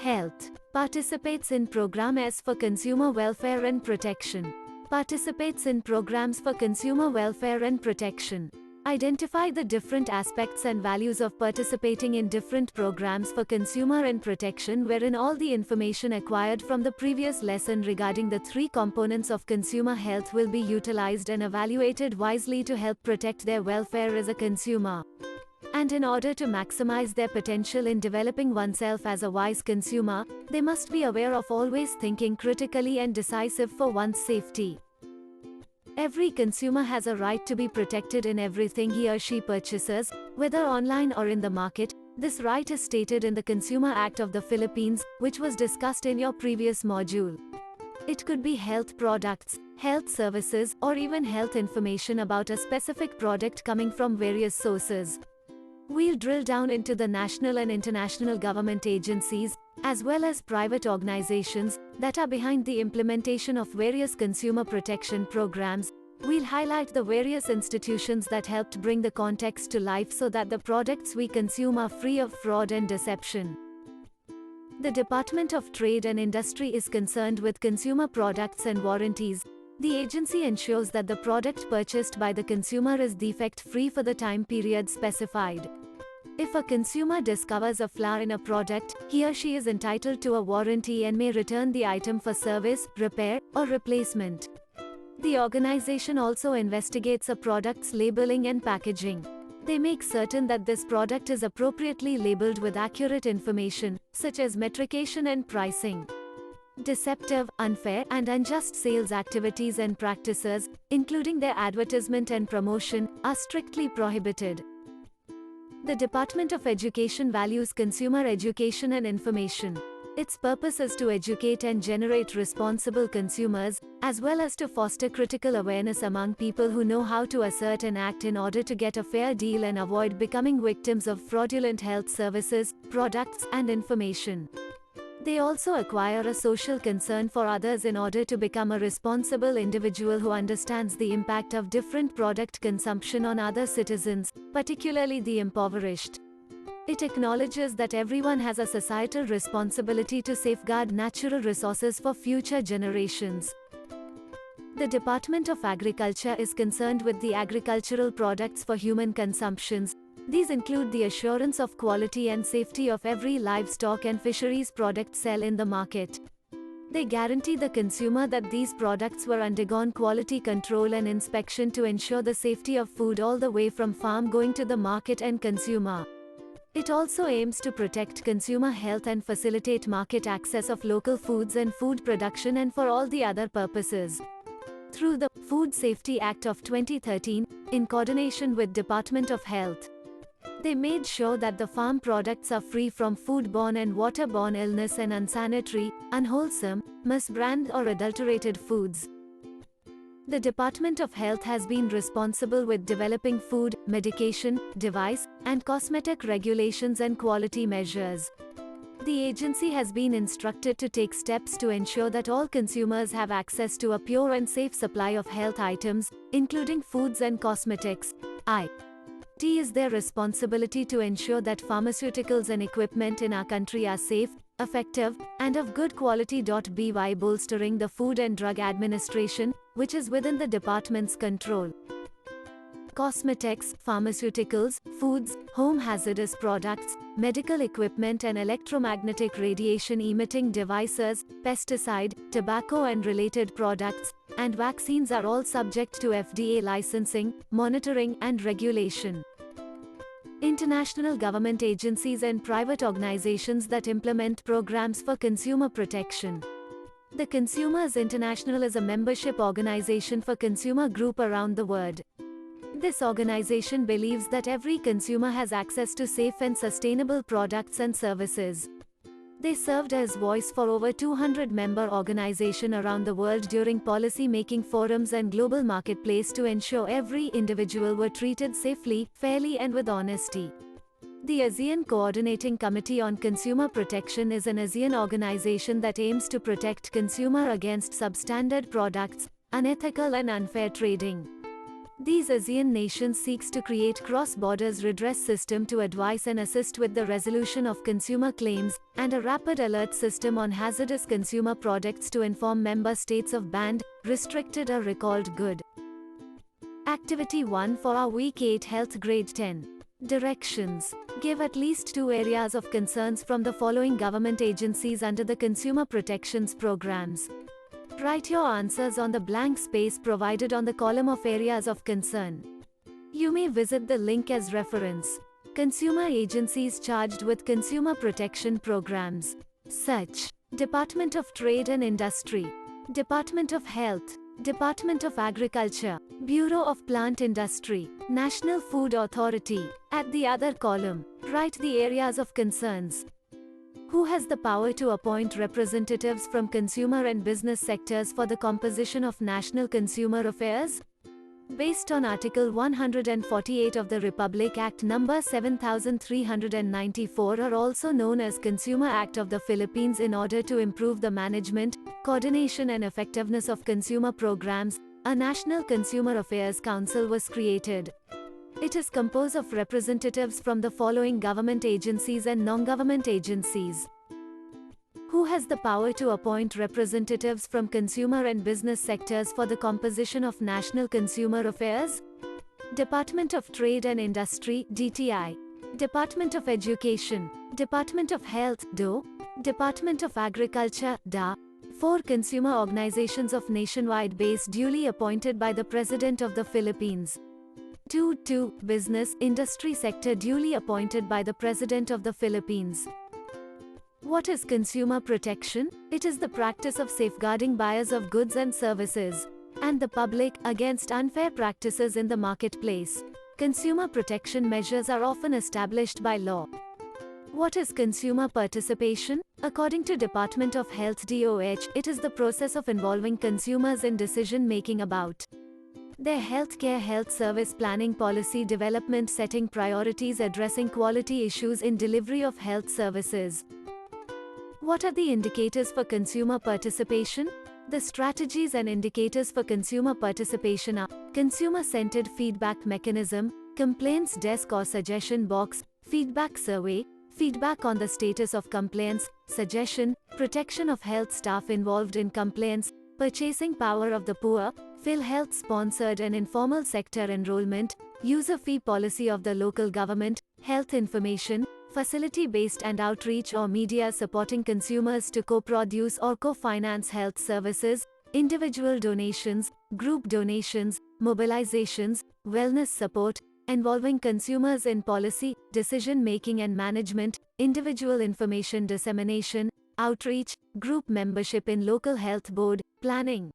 Health. Participates in programs for consumer welfare and protection. Participates in programs for consumer welfare and protection. Identify the different aspects and values of participating in different programs for consumer and protection, wherein all the information acquired from the previous lesson regarding the three components of consumer health will be utilized and evaluated wisely to help protect their welfare as a consumer. And in order to maximize their potential in developing oneself as a wise consumer, they must be aware of always thinking critically and decisive for one's safety. Every consumer has a right to be protected in everything he or she purchases, whether online or in the market. This right is stated in the Consumer Act of the Philippines, which was discussed in your previous module. It could be health products, health services, or even health information about a specific product coming from various sources. We'll drill down into the national and international government agencies, as well as private organizations, that are behind the implementation of various consumer protection programs. We'll highlight the various institutions that helped bring the context to life so that the products we consume are free of fraud and deception. The Department of Trade and Industry is concerned with consumer products and warranties. The agency ensures that the product purchased by the consumer is defect-free for the time period specified. If a consumer discovers a flaw in a product, he or she is entitled to a warranty and may return the item for service, repair, or replacement. The organization also investigates a product's labeling and packaging. They make certain that this product is appropriately labeled with accurate information, such as metrication and pricing. Deceptive, unfair, and unjust sales activities and practices, including their advertisement and promotion, are strictly prohibited. The Department of Education values consumer education and information. Its purpose is to educate and generate responsible consumers, as well as to foster critical awareness among people who know how to assert and act in order to get a fair deal and avoid becoming victims of fraudulent health services, products, and information. They also acquire a social concern for others in order to become a responsible individual who understands the impact of different product consumption on other citizens, particularly the impoverished. It acknowledges that everyone has a societal responsibility to safeguard natural resources for future generations. The Department of Agriculture is concerned with the agricultural products for human consumptions. These include the assurance of quality and safety of every livestock and fisheries product sell in the market. They guarantee the consumer that these products were undergone quality control and inspection to ensure the safety of food all the way from farm going to the market and consumer. It also aims to protect consumer health and facilitate market access of local foods and food production, and for all the other purposes. Through the Food Safety Act of 2013, in coordination with Department of Health, they made sure that the farm products are free from foodborne and waterborne illness and unsanitary, unwholesome, misbranded or adulterated foods. The Department of Health has been responsible with developing food, medication, device, and cosmetic regulations and quality measures. The agency has been instructed to take steps to ensure that all consumers have access to a pure and safe supply of health items, including foods and cosmetics. It is their responsibility to ensure that pharmaceuticals and equipment in our country are safe, effective, and of good quality. By bolstering the Food and Drug Administration, which is within the department's control. Cosmetics, pharmaceuticals, foods, home hazardous products, medical equipment and electromagnetic radiation emitting devices, pesticide, tobacco and related products, and vaccines are all subject to FDA licensing, monitoring, and regulation. International government agencies and private organizations that implement programs for consumer protection. The Consumers International is a membership organization for consumer group around the world. This organization believes that every consumer has access to safe and sustainable products and services. They served as voice for over 200 member organizations around the world during policy-making forums and global marketplace to ensure every individual were treated safely, fairly and with honesty. The ASEAN Coordinating Committee on Consumer Protection is an ASEAN organization that aims to protect consumer against substandard products, unethical and unfair trading. These ASEAN nations seeks to create cross-borders redress system to advise and assist with the resolution of consumer claims, and a rapid alert system on hazardous consumer products to inform member states of banned, restricted or recalled good. Activity 1 for our Week 8 Health Grade 10. Directions. Give at least 2 areas of concerns from the following government agencies under the consumer protections programs. Write your answers on the blank space provided on the column of areas of concern. You may visit the link as reference. Consumer agencies charged with consumer protection programs, such: Department of Trade and Industry, Department of Health, Department of Agriculture, Bureau of Plant Industry, National Food Authority. At the other column, write the areas of concerns. Who has the power to appoint representatives from consumer and business sectors for the composition of National Consumer Affairs? Based on Article 148 of the Republic Act No. 7394, or also known as Consumer Act of the Philippines, in order to improve the management, coordination and effectiveness of consumer programs, a National Consumer Affairs Council was created. It is composed of representatives from the following government agencies and non-government agencies. Who has the power to appoint representatives from consumer and business sectors for the composition of National Consumer Affairs? Department of Trade and Industry, DTI. Department of Education, Department of Health, DO, Department of Agriculture, DA. 4 consumer organizations of nationwide base duly appointed by the President of the Philippines. 2. Business, industry sector duly appointed by the President of the Philippines. What is consumer protection? It is the practice of safeguarding buyers of goods and services, and the public, against unfair practices in the marketplace. Consumer protection measures are often established by law. What is consumer participation? According to Department of Health DOH, it is the process of involving consumers in decision-making about their healthcare, health service planning, policy development, setting priorities, addressing quality issues in delivery of health services. What are the indicators for consumer participation? The strategies and indicators for consumer participation are: consumer-centered feedback mechanism, complaints desk or suggestion box, feedback survey, feedback on the status of complaints, suggestion, protection of health staff involved in complaints, purchasing power of the poor, PhilHealth sponsored and informal sector enrollment, user fee policy of the local government, health information, facility-based and outreach or media supporting consumers to co-produce or co-finance health services, individual donations, group donations, mobilizations, wellness support, involving consumers in policy, decision-making and management, individual information dissemination, outreach, group membership in local health board, planning.